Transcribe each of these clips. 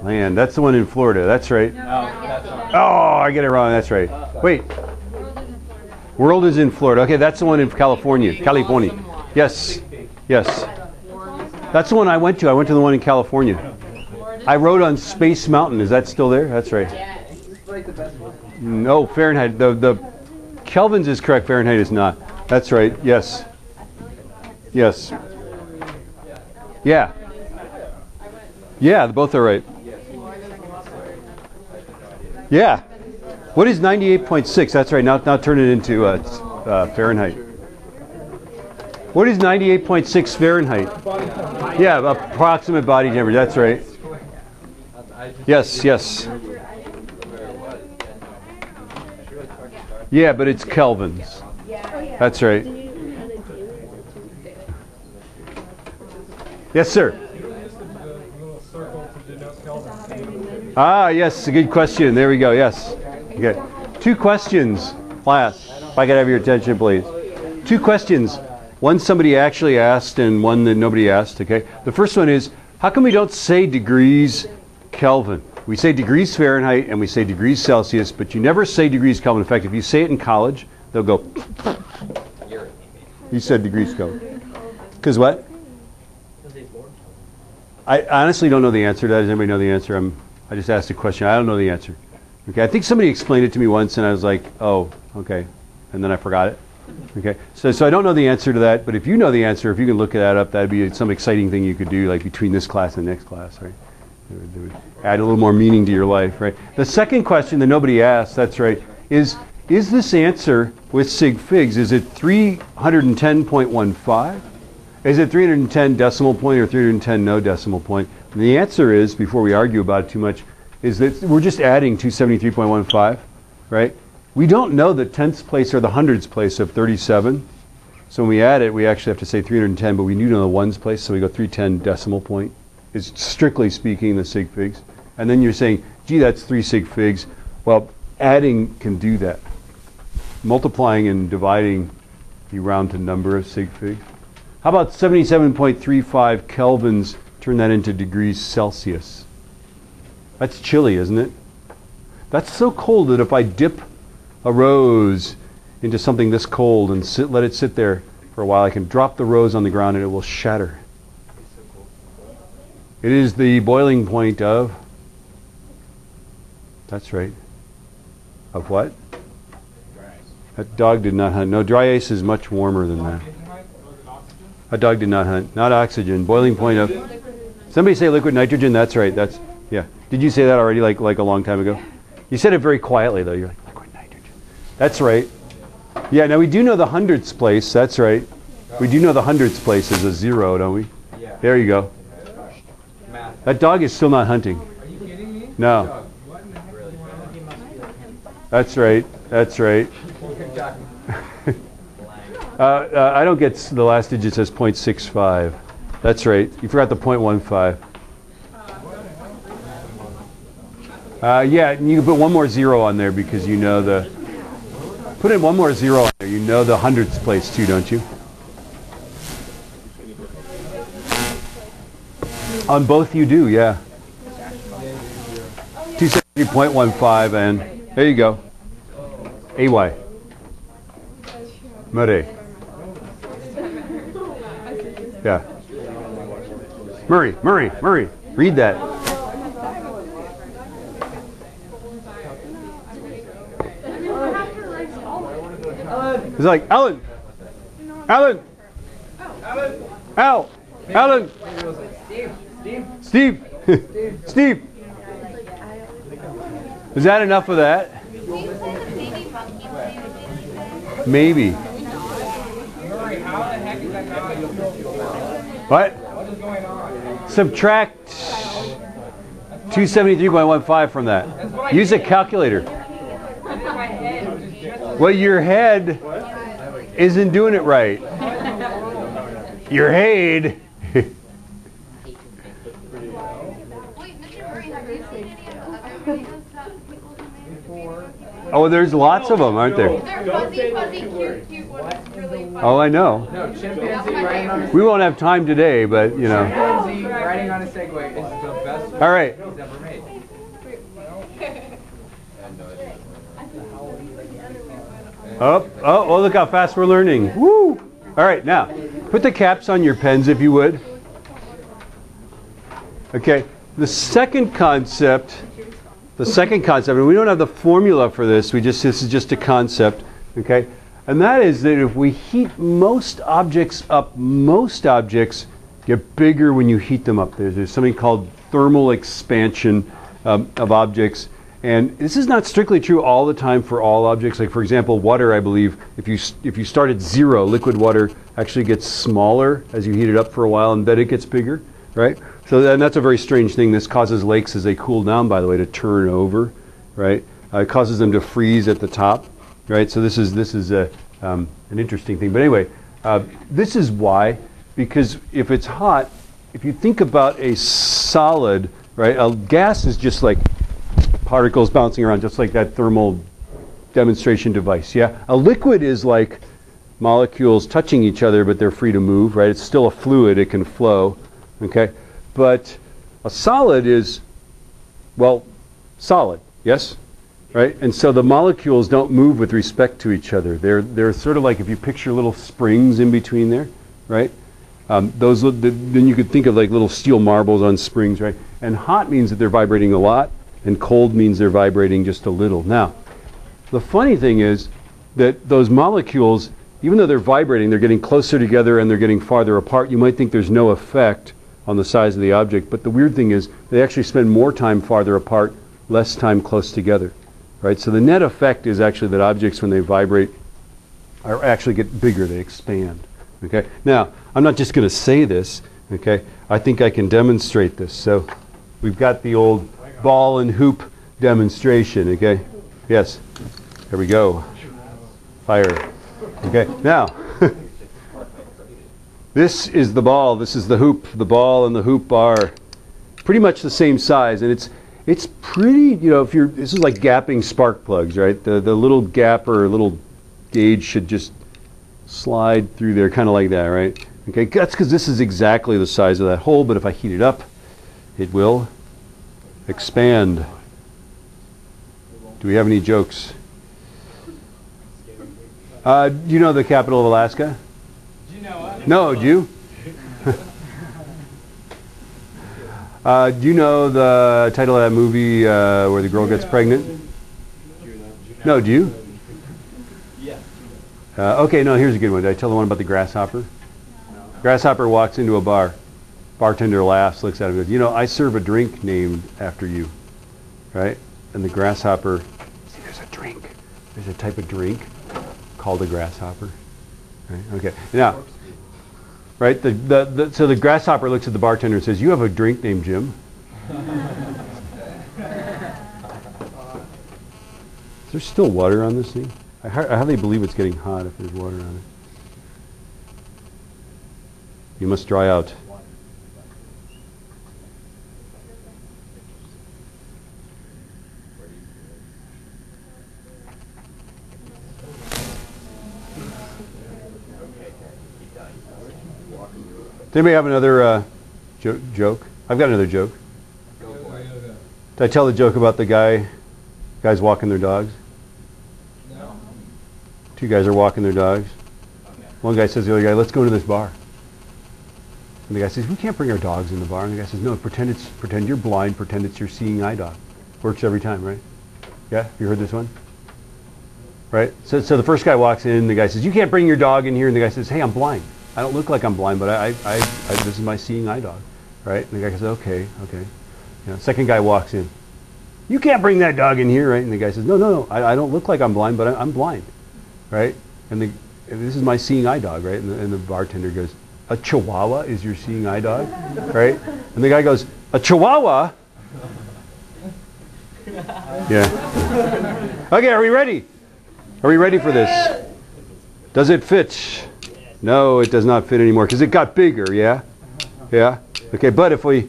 Land. That's the one in Florida. That's right. Oh, I get it wrong. That's right. Wait. World is in Florida. Okay, that's the one in California. California. Yes. Yes. That's the one I went to. I went to the one in California. I rode on Space Mountain. Is that still there? That's right. No, Fahrenheit. The Kelvins is correct. Fahrenheit is not. That's right. Yes. Yes. Yeah. Yeah, both are right. Yeah. What is 98.6? That's right. Now turn it into Fahrenheit. What is 98.6 Fahrenheit? Yeah, approximate body temperature. That's right. Yes, yes. Yeah, but it's kelvins. That's right. Yes, sir. Ah, yes, a good question. There we go. Yes. Okay. 2 questions, class. If I could have your attention, please. 2 questions. One somebody actually asked and one that nobody asked. Okay. The first one is, how come we don't say degrees Kelvin? We say degrees Fahrenheit and we say degrees Celsius, but you never say degrees Kelvin. In fact, if you say it in college, they'll go, you said degrees Kelvin. Because what? I honestly don't know the answer to that. Does anybody know the answer? I just asked a question. I don't know the answer. Okay, I think somebody explained it to me once, and I was like, oh, okay. And then I forgot it. Okay, so I don't know the answer to that, but if you know the answer, if you can look that up, that'd be some exciting thing you could do, like between this class and the next class, right? It would add a little more meaning to your life, right? The second question that nobody asked, that's right, is this answer with sig figs, is it 310.15? Is it 310 decimal point or 310 no decimal point? And the answer is, before we argue about it too much, is that we're just adding 273.15, right? We don't know the tenths place or the hundreds place of 37. So when we add it, we actually have to say 310, but we do know the ones place, so we go 310 decimal point. It's strictly speaking the sig figs. And then you're saying, gee, that's 3 sig figs. Well, adding can do that. Multiplying and dividing, you round to number of sig figs. How about 77.35 kelvins? Turn that into degrees Celsius. That's chilly, isn't it? That's so cold that if I dip a rose into something this cold and let it sit there for a while, I can drop the rose on the ground and it will shatter. It is the boiling point of, that's right, of what? That dog did not hunt. No, dry ice is much warmer than that. A dog did not hunt. Not oxygen. Boiling point of, somebody say liquid nitrogen. That's right. That's, yeah. Did you say that already like a long time ago? You said it very quietly though. You're like, liquid nitrogen. That's right. Yeah, now we do know the hundredths place. That's right. We do know the hundredths place is a 0, don't we? Yeah. There you go. That dog is still not hunting. Are you kidding me? No. That's right. That's right. I don't get the last digit says 0.65. That's right. You forgot the 0.15. Yeah, and you can put one more 0 on there because you know the... Put in one more 0 on there. You know the hundredths place too, don't you? On both you do, yeah. 273.15 and there you go. AY. Murray. Yeah. Murray. Read that. It's like, Alan. Al. Alan. Steve. Steve. Is that enough of that? Maybe. What? Subtract 273.15 from that. Use a calculator. Well, your head isn't doing it right. Your head. Oh, there's lots of them, aren't there? They're fuzzy, cute ones. Really fun. Oh, I know. No, chimpanzee riding on a We won't have time today, but you know. chimpanzee riding on a Segway is the best All right. he's ever made. Oh, look how fast we're learning. Woo! All right, now, put the caps on your pens if you would. Okay, the second concept, and we don't have the formula for this, this is just a concept, okay? And that is that if we heat most objects up, most objects get bigger when you heat them up. There's something called thermal expansion of objects. And this is not strictly true all the time for all objects. Like, for example, water, I believe, if you start at 0, liquid water actually gets smaller as you heat it up for a while, and then it gets bigger, right? So that's a very strange thing. This causes lakes, as they cool down, by the way, to turn over, right? It causes them to freeze at the top, right? So this is an interesting thing. But anyway, this is why, because if it's hot, if you think about a solid, right? A gas is just like particles bouncing around, just like that thermal demonstration device. Yeah, a liquid is like molecules touching each other, but they're free to move, right? It's still a fluid; it can flow. Okay, but a solid is, well, solid. Yes, right. And so the molecules don't move with respect to each other. They're sort of like, if you picture little springs in between there, right? Then you could think of like little steel marbles on springs, right? And hot means that they're vibrating a lot, and cold means they're vibrating just a little. Now, the funny thing is that those molecules, even though they're vibrating, they're getting closer together and they're getting farther apart. You might think there's no effect on the size of the object, but the weird thing is they actually spend more time farther apart, less time close together, right? So the net effect is actually that objects, when they vibrate, actually get bigger, they expand, okay? Now, I'm not just going to say this, okay? I think I can demonstrate this. So we've got the old ball and hoop demonstration, okay? Yes. There we go. Fire. Okay. Now, this is the ball. This is the hoop. The ball and the hoop are pretty much the same size, and it's pretty. You know, this is like gapping spark plugs, right? The little gap or little gauge should just slide through there, kind of like that, right? Okay. That's because this is exactly the size of that hole. But if I heat it up, it will expand. Do we have any jokes? Do you know the capital of Alaska? Do you know it? No, do you? Do you know the title of that movie where the girl gets pregnant? No, do you? Yeah. Okay, no, here's a good one. Did I tell the one about the grasshopper? Grasshopper walks into a bar. Bartender laughs, looks at him, and goes, "You know, I serve a drink named after you," right? And the grasshopper, see, there's a drink. There's a type of drink called a grasshopper. Right? Okay. Now, right? So the grasshopper looks at the bartender and says, "You have a drink named Jim." Is there still water on this thing? I hardly believe it's getting hot if there's water on it. You must dry out. Does anybody have another joke? I've got another joke. Did I tell the joke about the guys walking their dogs? No. Two guys are walking their dogs. Okay. One guy says to the other guy, "Let's go to this bar." And the guy says, "We can't bring our dogs in the bar." And the guy says, "No, pretend you're blind, pretend it's your seeing eye dog." Works every time, right? Yeah, you heard this one? Right? So the first guy walks in, the guy says, "You can't bring your dog in here." And the guy says, "Hey, I'm blind. I don't look like I'm blind, but this is my seeing eye dog." Right? And the guy says, okay. You know, second guy walks in. "You can't bring that dog in here," right? And the guy says, no, I don't look like I'm blind, but I'm blind. Right? And this is my seeing eye dog, right? And the bartender goes, "A Chihuahua is your seeing eye dog?" Right? And the guy goes, "A Chihuahua?" Yeah. Okay, are we ready? Are we ready for this? Does it fit? No, it does not fit anymore because it got bigger, yeah? Yeah? Okay, but if we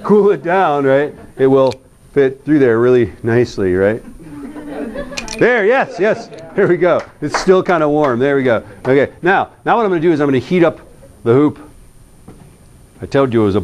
cool it down, right, it will fit through there really nicely, right? There, yes, yes. Here we go. It's still kind of warm. There we go. Okay, now what I'm going to do is I'm going to heat up the hoop. I told you it was a